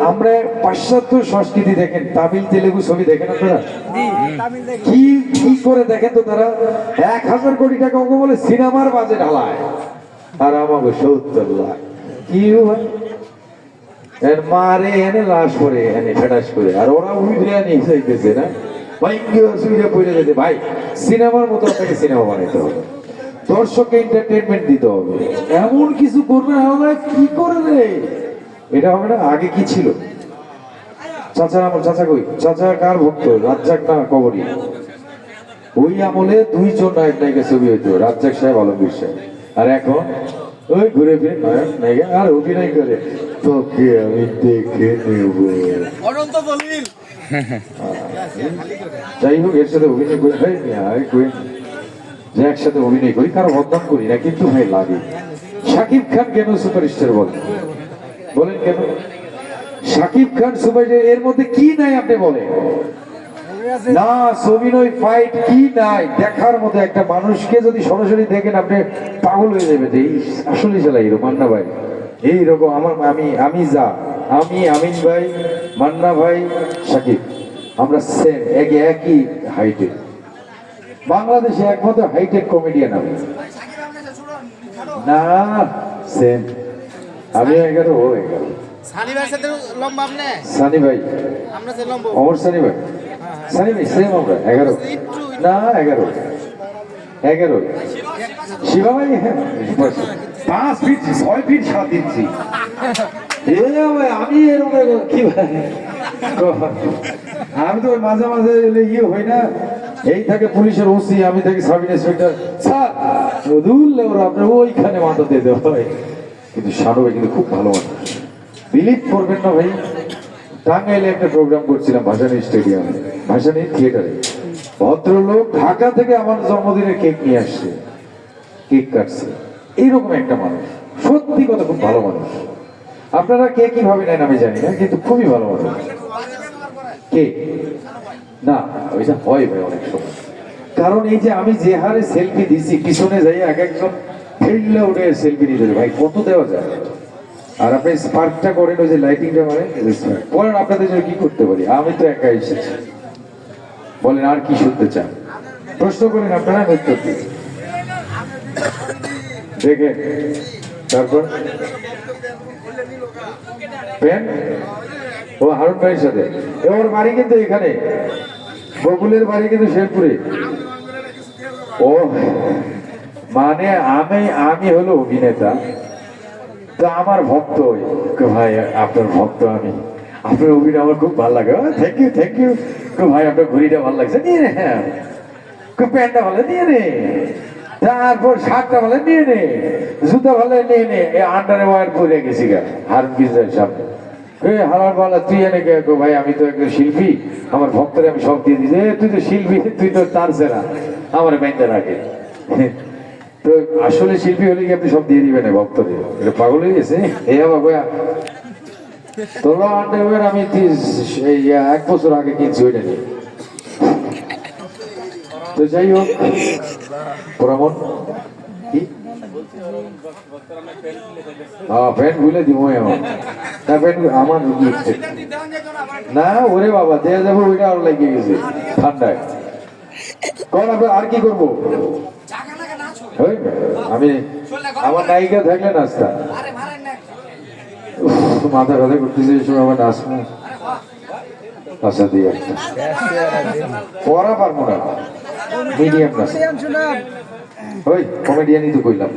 আমরা পাশ্চাত্য সংস্কৃতি দেখেন, তামিল তেলেগু ছবি দেখেন আপনারা, কি কি করে দেখেন তো তারা 1000 কোটি টাকা ওকে বলে সিনেমার বাজেট ঢালায়, আর আমাকে 70 লাখ কি ভাই এর মারে এনে লাশ করে এনে ফেটাস করে, আর ওরা উইডিয়া নিয়ে চাইতেছে না ভাই, কি অসুবিধা পড়ে যেতে ভাই। সিনেমার মতো আপনাকে সিনেমা বানাইতে হবে, দর্শককে এন্টারটেনমেন্ট দিতে হবে, এমন কিছু করবে না কি করে রে এটা হবে না। আগে কি ছিল, চাচা আমার চাচা কই, চাচা কার ভক্ত, রাজ্জাক না কবরী, ওই আমলে 2 জন নায়ক নায়িকা ছবি হইতো, রাজ্জাক সাহেব আলমগীর সাহেব, আর এখন ওই ঘুরে ফিরে নায়ক নায়িকা আর অভিনয় করে তোকে আমি দেখে নেব। যাই হোক এর সাথে অভিনয় করে ভাই যে একসাথে অভিনয় করি, কারো বদনাম করি না, কিন্তু ভাই লাগে। শাকিব খান কেন সুপারস্টার বলেন, বলেন কেন শাকিব খান সুপারস্টার? এর মধ্যে কি নাই আপনি বলেন না, অভিনয় ফাইট কি নাই দেখার মতো? একটা মানুষকে যদি সরাসরি দেখেন আপনি পাগল হয়ে যাবেন, এই আসলে চালাই মান্না ভাই এইরকম। আমার আমি যা আমি আমিন ভাই, মান্না ভাই, শাকিব, আমরা সেম একই হাইটের, বাংলাদেশে একমাত্র হাইটেক কমেডিয়ান আমি না, সেম আমি 11 ও 11। সানি ভাই অমর সানি ভাই, সানি ভাই সেম আমরা 11 না 11 শিবা ভাই 5 ফিট 6 ফিট 7 ইঞ্চি। আমি এরকম কি ভাই, আমি তো মাঝে মাঝে ইয়ে হই না, এই থাকে পুলিশের ওসি, আমি থাকি সাব ইন্সপেক্টর, স্যার আপনার ওইখানে মাথা দিয়ে দেওয়া হয়। কিন্তু শানু ভাই কিন্তু খুব ভালো মানুষ, বিলিভ করবেন না ভাই। টাঙ্গাইলে একটা প্রোগ্রাম করছিলাম ভাসানী স্টেডিয়ামে, ভাসানী থিয়েটারে, ভদ্রলোক ঢাকা থেকে আমার জন্মদিনের কেক নিয়ে আসছে, কেক কাটছে, এইরকম একটা মানুষ, সত্যি কথা খুব ভালো মানুষ। আপনারা কে কিভাবে নেন আমি জানি না, কিন্তু খুবই ভালো মানুষ। কে না ওইটা হয় ভাই অনেক সময়, কারণ এই যে আমি যে হারে সেলফি দিছি, পিছনে যাই এক একজন ফেললে উঠে সেলফি নিতে ভাই, কত দেওয়া যায়? আর আপনি স্পার্কটা করেন, ওই যে লাইটিংটা মারেন বলেন, আপনাদের জন্য কি করতে পারি? আমি তো একা এসেছি, বলেন আর কি শুনতে চান? প্রশ্ন করেন আপনারা, উত্তর দিন দেখেন। তারপর প্যান্ট ও হারুন ভাইয়ের সাথে, ওর বাড়ি কিন্তু এখানে, বকুলের বাড়ি কিন্তু শেরপুরে। ও মানে আমি হলো অভিনেতা, তো আমার ভক্ত ভাই, আপনার ভক্ত আমি, আপনার অভিনয় আমার খুব ভালো লাগে, থ্যাংক ইউ ভাই, আপনার ঘড়িটা ভালো লাগছে, নিয়ে নে, হ্যাঁ প্যান্টটা ভালো নিয়ে নে, তারপর শার্টটা ভালো নিয়ে নে, জুতা ভালো নিয়ে নে, আন্ডারে ওয়ার পরে গেছি গা হারুন গিজার সামনে, হারার বলা তুই এনে কে ভাই, আমি তো একজন শিল্পী, আমার ভক্তরে আমি সব দিয়ে দিচ্ছি, তুই তো শিল্পী, তুই তো তার সেরা, আমার ব্যাংকে রাখে। তো আসলে শিল্পী হলে কি আপনি সব দিয়ে দিবেন ভক্তরে? এটা পাগল হয়ে গেছে। এই বাবা তোলা আন্ডারওয়্যার আমি 1 বছর আগে কিনছি, ওইটা নিয়ে। তো যাই হোক, প্রমোদ কি প্যান্ট ভুলে দিব আমার, না প্যান্ট আমার না, ওরে বাবা দেয়া যাবো, ওইটা আরো লাগিয়ে গেছে ঠান্ডায়। কখন আর কি করবো আমি, আমার নায়িকা থাকলে নাচতা, মাথা ব্যথা করতেছে এই সময় আমার নাচবো, আচ্ছা দিয়ে পড়া পারবো না, মিডিয়াম নাচ, ওই কমেডিয়ানই তো কইলাম।